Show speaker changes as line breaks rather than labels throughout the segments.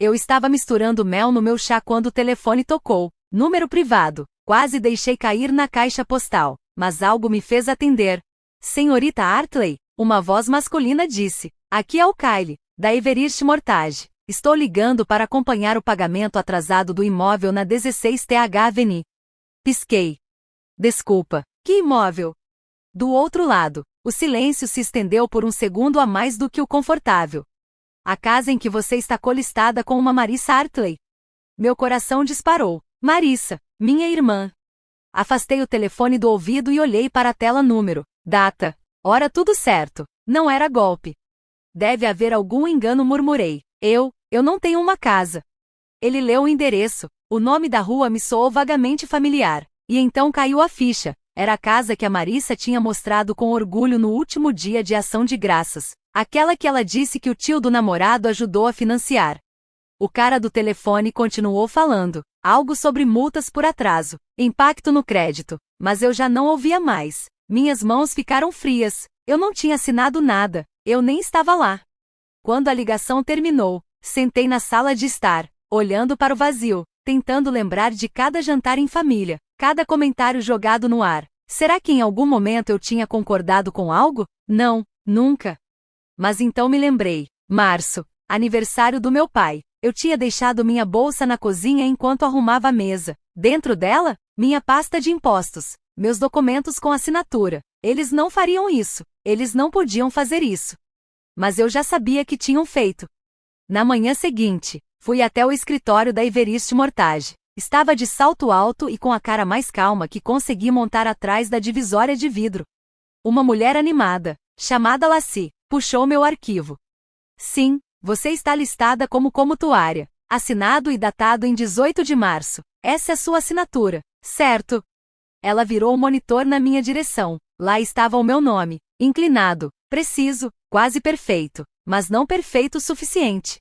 Eu estava misturando mel no meu chá quando o telefone tocou. Número privado. Quase deixei cair na caixa postal, mas algo me fez atender. Senhorita Hartley, uma voz masculina disse. Aqui é o Kyle, da Everest Mortgage. Estou ligando para acompanhar o pagamento atrasado do imóvel na 16th Avenue. Pisquei. Desculpa, que imóvel? Do outro lado, o silêncio se estendeu por um segundo a mais do que o confortável. A casa em que você está colistada com uma Marissa Hartley. Meu coração disparou. Marissa, minha irmã. Afastei o telefone do ouvido e olhei para a tela número, data, hora, tudo certo. Não era golpe. Deve haver algum engano, murmurei. Eu não tenho uma casa. Ele leu o endereço. O nome da rua me soou vagamente familiar. E então caiu a ficha. Era a casa que a Marissa tinha mostrado com orgulho no último dia de ação de graças. Aquela que ela disse que o tio do namorado ajudou a financiar. O cara do telefone continuou falando. Algo sobre multas por atraso. Impacto no crédito. Mas eu já não ouvia mais. Minhas mãos ficaram frias. Eu não tinha assinado nada. Eu nem estava lá. Quando a ligação terminou, sentei na sala de estar, olhando para o vazio, tentando lembrar de cada jantar em família, cada comentário jogado no ar. Será que em algum momento eu tinha concordado com algo? Não, nunca. Mas então me lembrei. Março, aniversário do meu pai. Eu tinha deixado minha bolsa na cozinha enquanto arrumava a mesa. Dentro dela, minha pasta de impostos, meus documentos com assinatura. Eles não fariam isso. Eles não podiam fazer isso. Mas eu já sabia que tinham feito. Na manhã seguinte, fui até o escritório da Everest Mortgage. Estava de salto alto e com a cara mais calma que consegui montar atrás da divisória de vidro. Uma mulher animada, chamada Lassie, puxou meu arquivo. Sim, você está listada como mutuária. Assinado e datado em 18 de março. Essa é sua assinatura, certo? Ela virou o monitor na minha direção. Lá estava o meu nome, inclinado, preciso, quase perfeito, mas não perfeito o suficiente.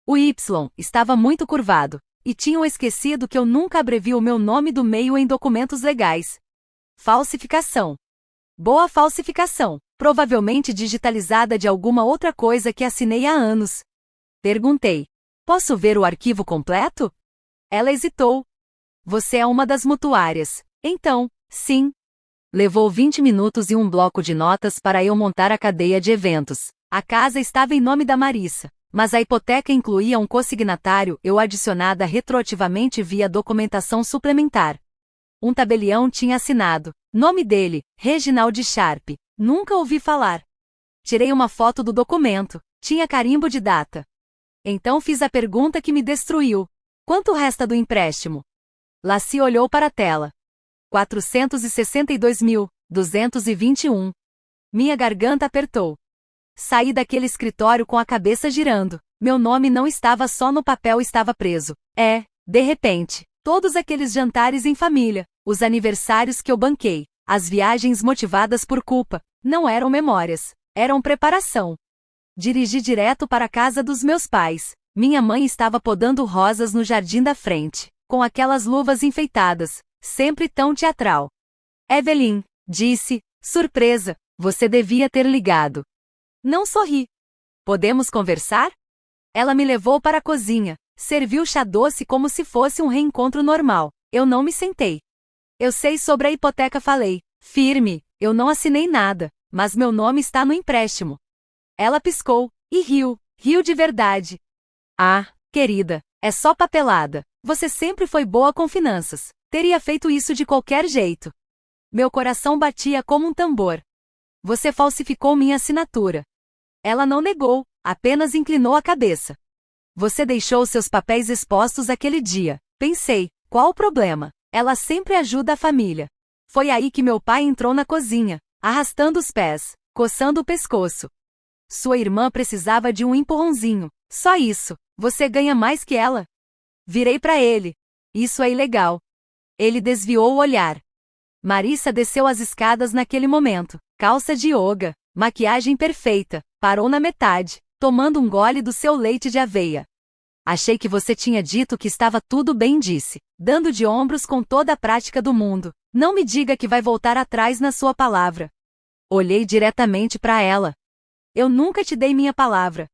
O Y estava muito curvado, e tinham esquecido que eu nunca abrevio o meu nome do meio em documentos legais. Falsificação. Boa falsificação, provavelmente digitalizada de alguma outra coisa que assinei há anos. Perguntei. Posso ver o arquivo completo? Ela hesitou. Você é uma das mutuárias. Então, sim. Levou 20 minutos e um bloco de notas para eu montar a cadeia de eventos. A casa estava em nome da Marissa, mas a hipoteca incluía um consignatário eu adicionada retroativamente via documentação suplementar. Um tabelião tinha assinado. Nome dele, Reginald Sharp. Nunca ouvi falar. Tirei uma foto do documento. Tinha carimbo de data. Então fiz a pergunta que me destruiu. Quanto resta do empréstimo? Lassie olhou para a tela. 462.221. Minha garganta apertou. Saí daquele escritório com a cabeça girando. Meu nome não estava só no papel, estava preso. De repente, todos aqueles jantares em família, os aniversários que eu banquei, as viagens motivadas por culpa, não eram memórias, eram preparação. Dirigi direto para a casa dos meus pais. Minha mãe estava podando rosas no jardim da frente, com aquelas luvas enfeitadas, sempre tão teatral. Evelyn, disse, surpresa, você devia ter ligado. Não sorri. Podemos conversar? Ela me levou para a cozinha, serviu chá doce como se fosse um reencontro normal. Eu não me sentei. Eu sei sobre a hipoteca, falei. Firme, eu não assinei nada, mas meu nome está no empréstimo. Ela piscou, e riu de verdade. Ah, querida, é só papelada. Você sempre foi boa com finanças. Teria feito isso de qualquer jeito. Meu coração batia como um tambor. Você falsificou minha assinatura. Ela não negou, apenas inclinou a cabeça. Você deixou seus papéis expostos aquele dia. Pensei, qual o problema? Ela sempre ajuda a família. Foi aí que meu pai entrou na cozinha, arrastando os pés, coçando o pescoço. Sua irmã precisava de um empurrãozinho. Só isso. Você ganha mais que ela. Virei para ele. Isso é ilegal. Ele desviou o olhar. Marissa desceu as escadas naquele momento. Calça de yoga, maquiagem perfeita. Parou na metade, tomando um gole do seu leite de aveia. Achei que você tinha dito que estava tudo bem, disse, dando de ombros com toda a prática do mundo. Não me diga que vai voltar atrás na sua palavra. Olhei diretamente para ela. Eu nunca te dei minha palavra.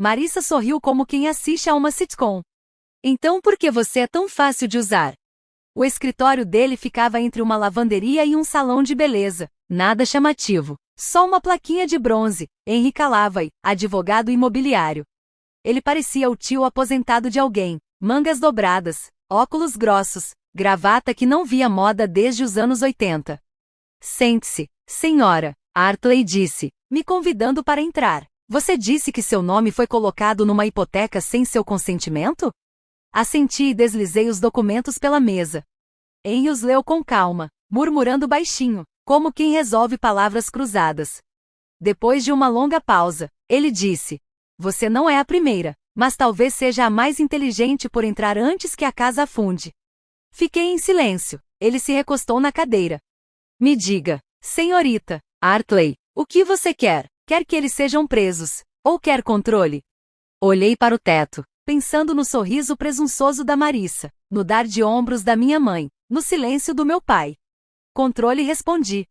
Marissa sorriu como quem assiste a uma sitcom. Então por que você é tão fácil de usar? O escritório dele ficava entre uma lavanderia e um salão de beleza. Nada chamativo. Só uma plaquinha de bronze. Henry Calavai, advogado imobiliário. Ele parecia o tio aposentado de alguém. Mangas dobradas, óculos grossos, gravata que não via moda desde os anos 80. Sente-se, senhora, Artley disse, me convidando para entrar. Você disse que seu nome foi colocado numa hipoteca sem seu consentimento? Assenti e deslizei os documentos pela mesa. Henry os leu com calma, murmurando baixinho, como quem resolve palavras cruzadas. Depois de uma longa pausa, ele disse: Você não é a primeira, mas talvez seja a mais inteligente por entrar antes que a casa afunde. Fiquei em silêncio. Ele se recostou na cadeira. Me diga, senhorita Artley, o que você quer? Quer que eles sejam presos? Ou quer controle? Olhei para o teto, pensando no sorriso presunçoso da Marissa, no dar de ombros da minha mãe, no silêncio do meu pai. Controle, respondi.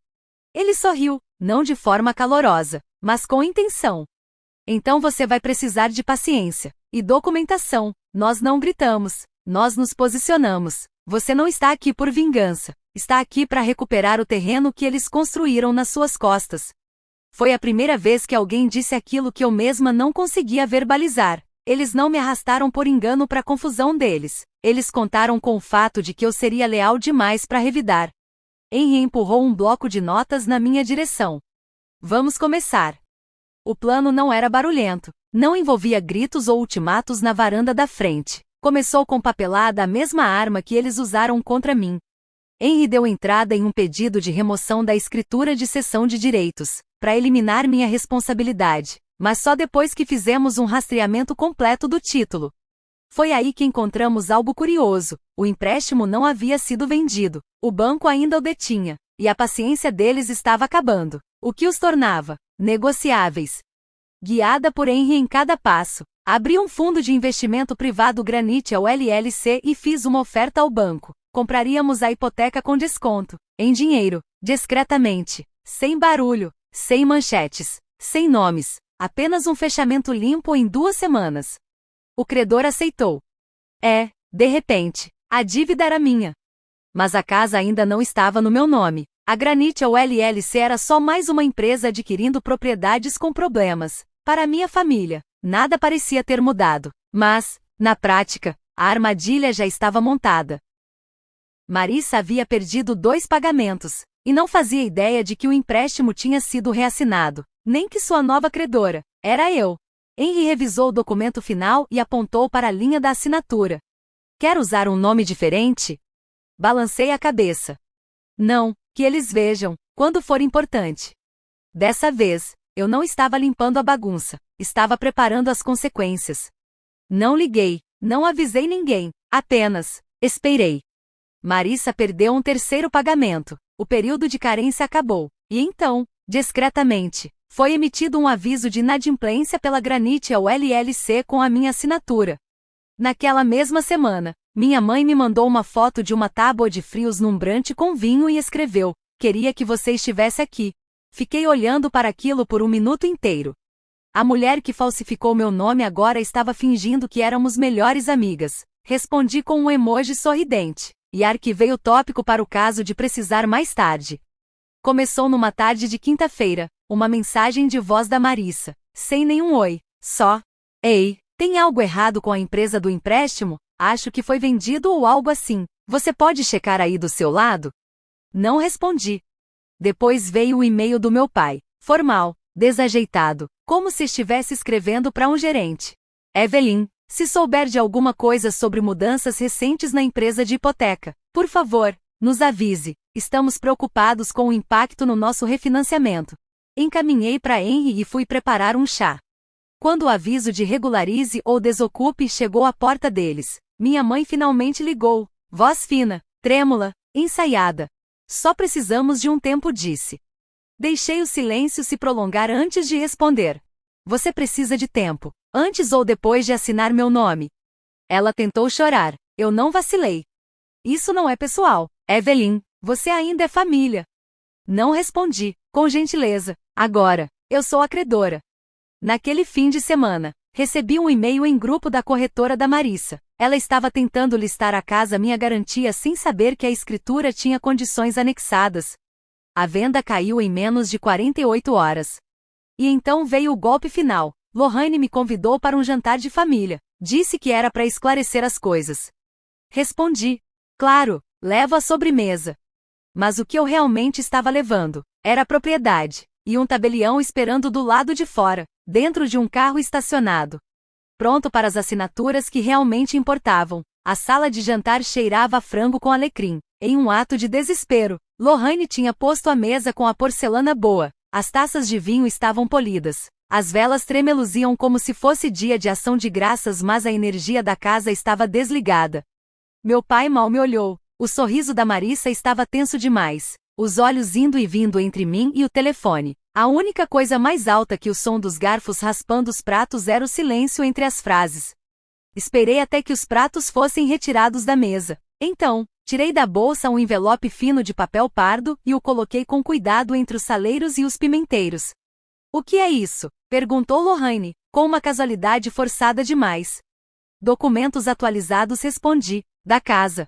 Ele sorriu, não de forma calorosa, mas com intenção. Então você vai precisar de paciência e documentação. Nós não gritamos, nós nos posicionamos. Você não está aqui por vingança, está aqui para recuperar o terreno que eles construíram nas suas costas. Foi a primeira vez que alguém disse aquilo que eu mesma não conseguia verbalizar. Eles não me arrastaram por engano para a confusão deles. Eles contaram com o fato de que eu seria leal demais para revidar. Henry empurrou um bloco de notas na minha direção. Vamos começar. O plano não era barulhento, não envolvia gritos ou ultimatos na varanda da frente. Começou com papelada, a mesma arma que eles usaram contra mim. Henry deu entrada em um pedido de remoção da escritura de cessão de direitos, para eliminar minha responsabilidade, mas só depois que fizemos um rastreamento completo do título. Foi aí que encontramos algo curioso: o empréstimo não havia sido vendido, o banco ainda o detinha, e a paciência deles estava acabando, o que os tornava negociáveis. Guiada por Henry em cada passo, abri um fundo de investimento privado Granitial LLC e fiz uma oferta ao banco. Compraríamos a hipoteca com desconto, em dinheiro, discretamente, sem barulho, sem manchetes, sem nomes, apenas um fechamento limpo em 2 semanas. O credor aceitou. De repente, a dívida era minha. Mas a casa ainda não estava no meu nome. A Granitial LLC era só mais uma empresa adquirindo propriedades com problemas. Para minha família, nada parecia ter mudado. Mas, na prática, a armadilha já estava montada. Marissa havia perdido 2 pagamentos, e não fazia ideia de que o empréstimo tinha sido reassinado, nem que sua nova credora, era eu. Henry revisou o documento final e apontou para a linha da assinatura. Quer usar um nome diferente? Balancei a cabeça. Não, que eles vejam, quando for importante. Dessa vez, eu não estava limpando a bagunça, estava preparando as consequências. Não liguei, não avisei ninguém, apenas esperei. Marissa perdeu um 3º pagamento, o período de carência acabou, e então, discretamente, foi emitido um aviso de inadimplência pela Granitial LLC com a minha assinatura. Naquela mesma semana, minha mãe me mandou uma foto de uma tábua de frios num brunch com vinho e escreveu: Queria que você estivesse aqui. Fiquei olhando para aquilo por 1 minuto inteiro. A mulher que falsificou meu nome agora estava fingindo que éramos melhores amigas. Respondi com um emoji sorridente, e arquivei o tópico para o caso de precisar mais tarde. Começou numa tarde de quinta-feira, uma mensagem de voz da Marissa, sem nenhum oi, só: Ei, tem algo errado com a empresa do empréstimo? Acho que foi vendido ou algo assim. Você pode checar aí do seu lado? Não respondi. Depois veio o e-mail do meu pai, formal, desajeitado, como se estivesse escrevendo para um gerente. Evelyn, se souber de alguma coisa sobre mudanças recentes na empresa de hipoteca, por favor, nos avise. Estamos preocupados com o impacto no nosso refinanciamento. Encaminhei para Henry e fui preparar um chá. Quando o aviso de regularize ou desocupe chegou à porta deles, minha mãe finalmente ligou, voz fina, trêmula, ensaiada. Só precisamos de um tempo, disse. Deixei o silêncio se prolongar antes de responder. Você precisa de tempo, antes ou depois de assinar meu nome? Ela tentou chorar, eu não vacilei. Isso não é pessoal, Evelyn, você ainda é família. Não respondi, com gentileza, agora, eu sou a credora. Naquele fim de semana, Recebi um e-mail em grupo da corretora da Marissa. Ela estava tentando listar a casa minha garantia sem saber que a escritura tinha condições anexadas. A venda caiu em menos de 48 horas. E então veio o golpe final. Lohane me convidou para um jantar de família. Disse que era para esclarecer as coisas. Respondi: claro, levo a sobremesa. Mas o que eu realmente estava levando era a propriedade, e um tabelião esperando do lado de fora, dentro de um carro estacionado. Pronto para as assinaturas que realmente importavam. A sala de jantar cheirava a frango com alecrim. Em um ato de desespero, Lohane tinha posto a mesa com a porcelana boa. As taças de vinho estavam polidas. As velas tremeluziam como se fosse dia de ação de graças, mas a energia da casa estava desligada. Meu pai mal me olhou. O sorriso da Marissa estava tenso demais. Os olhos indo e vindo entre mim e o telefone. A única coisa mais alta que o som dos garfos raspando os pratos era o silêncio entre as frases. Esperei até que os pratos fossem retirados da mesa. Então, tirei da bolsa um envelope fino de papel pardo e o coloquei com cuidado entre os saleiros e os pimenteiros. O que é isso? Perguntou Lohane, com uma casualidade forçada demais. Documentos atualizados, respondi. Da casa.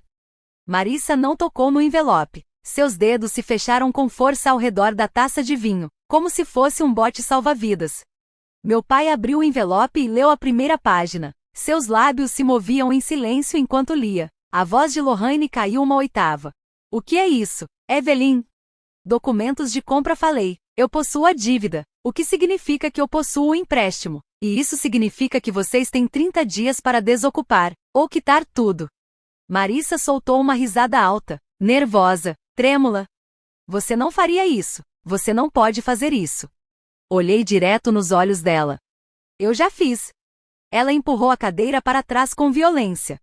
Marissa não tocou no envelope. Seus dedos se fecharam com força ao redor da taça de vinho, como se fosse um bote salva-vidas. Meu pai abriu o envelope e leu a primeira página. Seus lábios se moviam em silêncio enquanto lia. A voz de Lohane caiu uma oitava. O que é isso, Evelyn? Documentos de compra, falei. Eu possuo a dívida, o que significa que eu possuo o empréstimo. E isso significa que vocês têm 30 dias para desocupar, ou quitar tudo. Marissa soltou uma risada alta, nervosa, trêmula. Você não faria isso. Você não pode fazer isso. Olhei direto nos olhos dela. Eu já fiz. Ela empurrou a cadeira para trás com violência.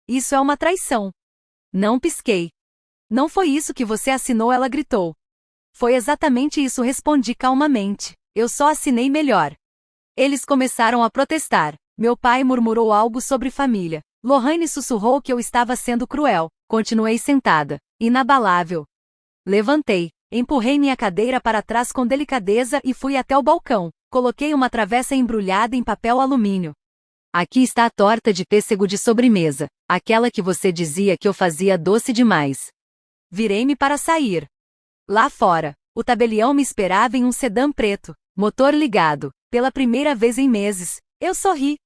Isso é uma traição. Não pisquei. Não foi isso que você assinou, ela gritou. Foi exatamente isso, respondi calmamente. Eu só assinei melhor. Eles começaram a protestar. Meu pai murmurou algo sobre família. Lohane sussurrou que eu estava sendo cruel. Continuei sentada, inabalável. Levantei, empurrei minha cadeira para trás com delicadeza e fui até o balcão. Coloquei uma travessa embrulhada em papel alumínio. Aqui está a torta de pêssego de sobremesa, aquela que você dizia que eu fazia doce demais. Virei-me para sair. Lá fora, o tabelião me esperava em um sedã preto, motor ligado. Pela primeira vez em meses, eu sorri.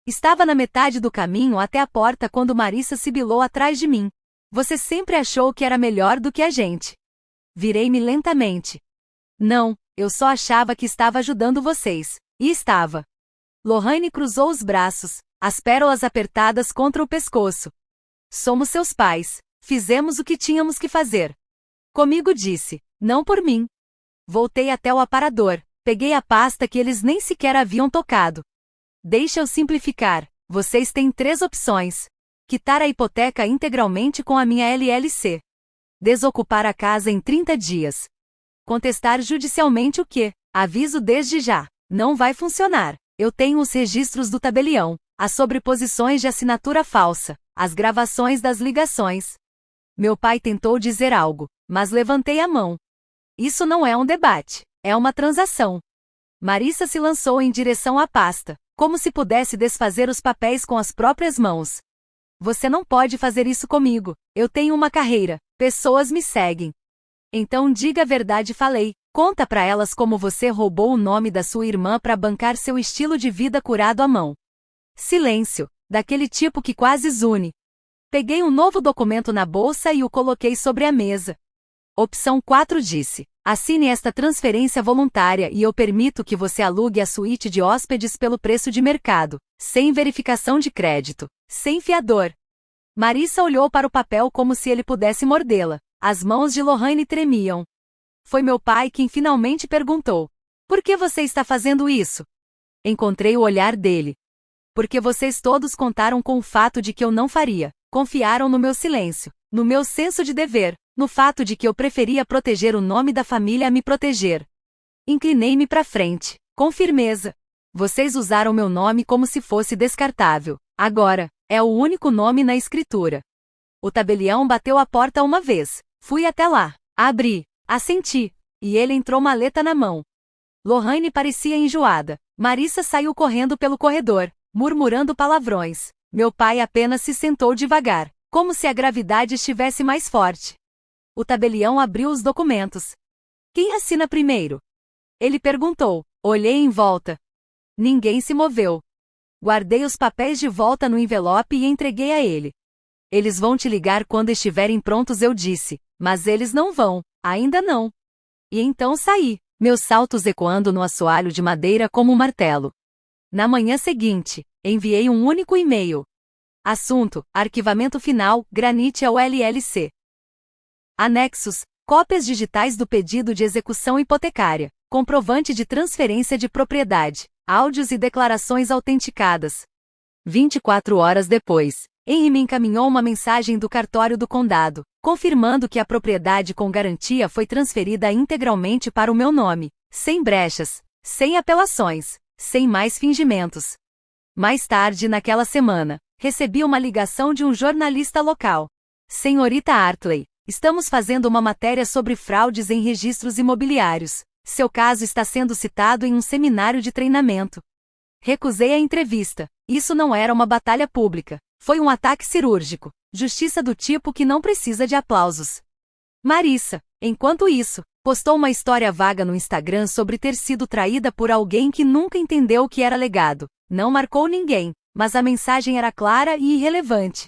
Estava na metade do caminho até a porta quando Marissa sibilou atrás de mim. Você sempre achou que era melhor do que a gente. Virei-me lentamente. Não, eu só achava que estava ajudando vocês. E estava. Lohane cruzou os braços, as pérolas apertadas contra o pescoço. Somos seus pais. Fizemos o que tínhamos que fazer. Comigo, disse. Não por mim. Voltei até o aparador. Peguei a pasta que eles nem sequer haviam tocado. Deixa eu simplificar. Vocês têm 3 opções. Quitar a hipoteca integralmente com a minha LLC. Desocupar a casa em 30 dias. Contestar judicialmente, o que, aviso desde já, não vai funcionar. Eu tenho os registros do tabelião, as sobreposições de assinatura falsa, as gravações das ligações. Meu pai tentou dizer algo, mas levantei a mão. Isso não é um debate, é uma transação. Marissa se lançou em direção à pasta, como se pudesse desfazer os papéis com as próprias mãos. Você não pode fazer isso comigo. Eu tenho uma carreira. Pessoas me seguem. Então diga a verdade, falei. Conta pra elas como você roubou o nome da sua irmã para bancar seu estilo de vida curado à mão. Silêncio, daquele tipo que quase zune. Peguei um novo documento na bolsa e o coloquei sobre a mesa. Opção 4, disse. Assine esta transferência voluntária e eu permito que você alugue a suíte de hóspedes pelo preço de mercado, sem verificação de crédito, sem fiador. Marissa olhou para o papel como se ele pudesse mordê-la. As mãos de Lohane tremiam. Foi meu pai quem finalmente perguntou. Por que você está fazendo isso? Encontrei o olhar dele. Porque vocês todos contaram com o fato de que eu não faria. Confiaram no meu silêncio, no meu senso de dever, no fato de que eu preferia proteger o nome da família a me proteger. Inclinei-me para frente, com firmeza. Vocês usaram meu nome como se fosse descartável. Agora, é o único nome na escritura. O tabelião bateu a porta uma vez. Fui até lá. Abri. Assenti. E ele entrou, maleta na mão. Lohane parecia enjoada. Marissa saiu correndo pelo corredor, murmurando palavrões. Meu pai apenas se sentou devagar, como se a gravidade estivesse mais forte. O tabelião abriu os documentos. Quem assina primeiro? Ele perguntou. Olhei em volta. Ninguém se moveu. Guardei os papéis de volta no envelope e entreguei a ele. Eles vão te ligar quando estiverem prontos, eu disse, mas eles não vão, ainda não. E então saí, meus saltos ecoando no assoalho de madeira como um martelo. Na manhã seguinte, enviei um único e-mail. Assunto: arquivamento final, Granite ao LLC. Anexos: cópias digitais do pedido de execução hipotecária, comprovante de transferência de propriedade, áudios e declarações autenticadas. 24 horas depois, Henry me encaminhou uma mensagem do cartório do condado, confirmando que a propriedade com garantia foi transferida integralmente para o meu nome, sem brechas, sem apelações, sem mais fingimentos. Mais tarde naquela semana, recebi uma ligação de um jornalista local. Senhorita Hartley, estamos fazendo uma matéria sobre fraudes em registros imobiliários. Seu caso está sendo citado em um seminário de treinamento. Recusei a entrevista. Isso não era uma batalha pública. Foi um ataque cirúrgico. Justiça do tipo que não precisa de aplausos. Marissa, enquanto isso, postou uma história vaga no Instagram sobre ter sido traída por alguém que nunca entendeu o que era legado. Não marcou ninguém, mas a mensagem era clara e irrelevante.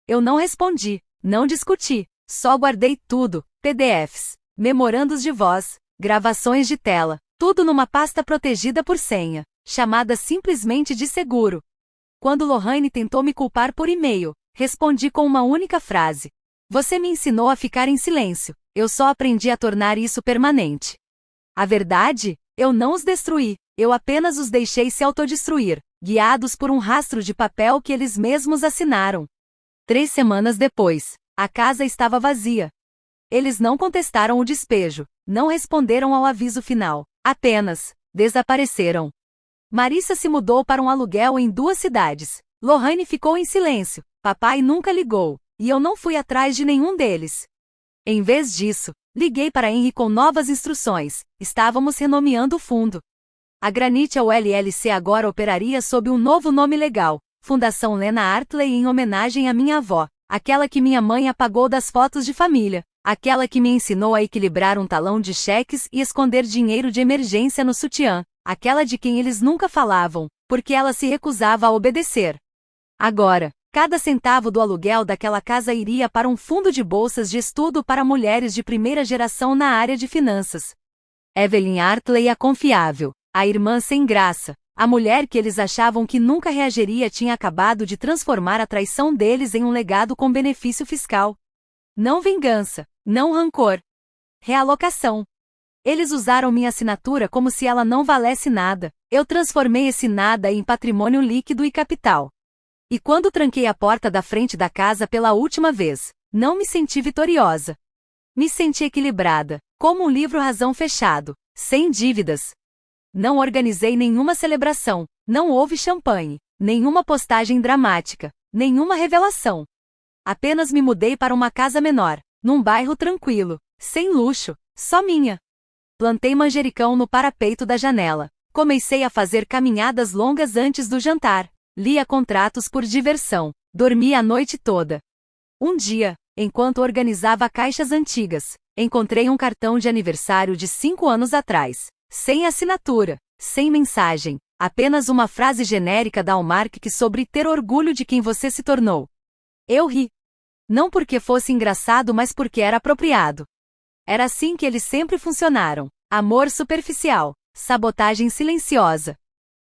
Eu não respondi, não discuti, só guardei tudo, PDFs, memorandos de voz, gravações de tela, tudo numa pasta protegida por senha, chamada simplesmente de seguro. Quando Lohane tentou me culpar por e-mail, respondi com uma única frase. Você me ensinou a ficar em silêncio, eu só aprendi a tornar isso permanente. A verdade? Eu não os destruí, eu apenas os deixei se autodestruir, guiados por um rastro de papel que eles mesmos assinaram. 3 semanas depois, a casa estava vazia. Eles não contestaram o despejo, não responderam ao aviso final, apenas desapareceram. Marissa se mudou para um aluguel em 2 cidades. Lohane ficou em silêncio, papai nunca ligou, e eu não fui atrás de nenhum deles. Em vez disso, liguei para Henry com novas instruções, estávamos renomeando o fundo. A Granite ao LLC agora operaria sob um novo nome legal, Fundação Lena Hartley, em homenagem à minha avó, aquela que minha mãe apagou das fotos de família, aquela que me ensinou a equilibrar um talão de cheques e esconder dinheiro de emergência no sutiã, aquela de quem eles nunca falavam, porque ela se recusava a obedecer. Agora, cada centavo do aluguel daquela casa iria para um fundo de bolsas de estudo para mulheres de primeira geração na área de finanças. Evelyn Hartley, a confiável, a irmã sem graça, a mulher que eles achavam que nunca reagiria, tinha acabado de transformar a traição deles em um legado com benefício fiscal. Não vingança, não rancor. Realocação. Eles usaram minha assinatura como se ela não valesse nada. Eu transformei esse nada em patrimônio líquido e capital. E quando tranquei a porta da frente da casa pela última vez, não me senti vitoriosa. Me senti equilibrada, como um livro razão fechado, sem dívidas. Não organizei nenhuma celebração, não houve champanhe, nenhuma postagem dramática, nenhuma revelação. Apenas me mudei para uma casa menor, num bairro tranquilo, sem luxo, só minha. Plantei manjericão no parapeito da janela. Comecei a fazer caminhadas longas antes do jantar. Lia contratos por diversão. Dormi a noite toda. Um dia, enquanto organizava caixas antigas, encontrei um cartão de aniversário de 5 anos atrás. Sem assinatura, sem mensagem, apenas uma frase genérica da Hallmark sobre ter orgulho de quem você se tornou. Eu ri. Não porque fosse engraçado, mas porque era apropriado. Era assim que eles sempre funcionaram. Amor superficial, sabotagem silenciosa.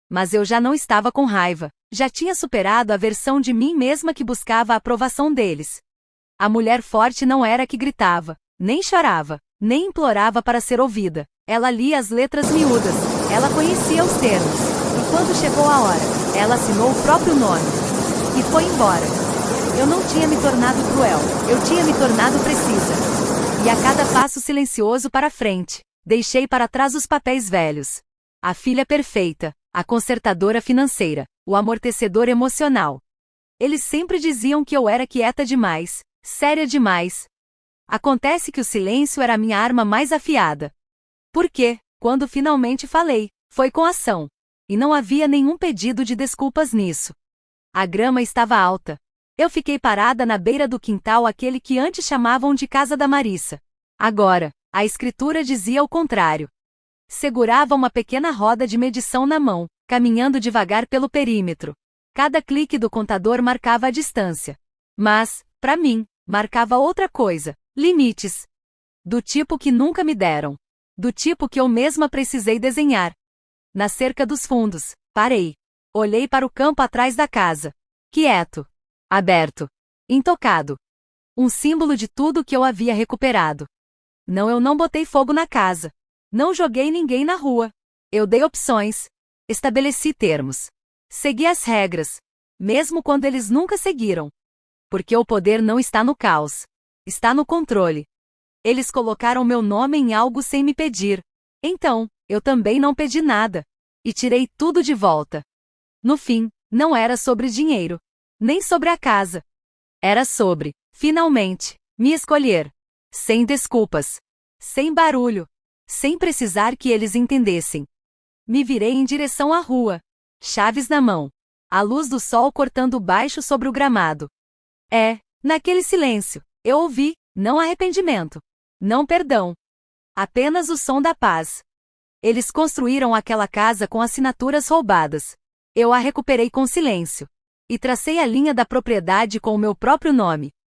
Mas eu já não estava com raiva. Já tinha superado a versão de mim mesma que buscava a aprovação deles. A mulher forte não era a que gritava, nem chorava, nem implorava para ser ouvida. Ela lia as letras miúdas, ela conhecia os termos. E quando chegou a hora, ela assinou o próprio nome. E foi embora. Eu não tinha me tornado cruel, eu tinha me tornado precisa. E a cada passo silencioso para frente, deixei para trás os papéis velhos. A filha perfeita, a consertadora financeira, o amortecedor emocional. Eles sempre diziam que eu era quieta demais, séria demais. Acontece que o silêncio era a minha arma mais afiada. Porque, quando finalmente falei, foi com ação. e não havia nenhum pedido de desculpas nisso. A grama estava alta. Eu fiquei parada na beira do quintal, aquele que antes chamavam de casa da Marissa. Agora, a escritura dizia o contrário. Segurava uma pequena roda de medição na mão, caminhando devagar pelo perímetro. Cada clique do contador marcava a distância. Mas, para mim, marcava outra coisa: limites. Do tipo que nunca me deram. Do tipo que eu mesma precisei desenhar. Na cerca dos fundos, parei. Olhei para o campo atrás da casa. Quieto. Aberto. Intocado. Um símbolo de tudo que eu havia recuperado. Não, eu não botei fogo na casa. Não joguei ninguém na rua. Eu dei opções. Estabeleci termos. Segui as regras. Mesmo quando eles nunca seguiram. Porque o poder não está no caos. Está no controle. Eles colocaram meu nome em algo sem me pedir. Então, eu também não pedi nada. E tirei tudo de volta. No fim, não era sobre dinheiro. Nem sobre a casa. Era sobre, finalmente, me escolher. Sem desculpas. Sem barulho. Sem precisar que eles entendessem. Me virei em direção à rua. Chaves na mão. A luz do sol cortando baixo sobre o gramado. Naquele silêncio, eu ouvi, não arrependimento. Não perdão. Apenas o som da paz. Eles construíram aquela casa com assinaturas roubadas. Eu a recuperei com silêncio. E tracei a linha da propriedade com o meu próprio nome.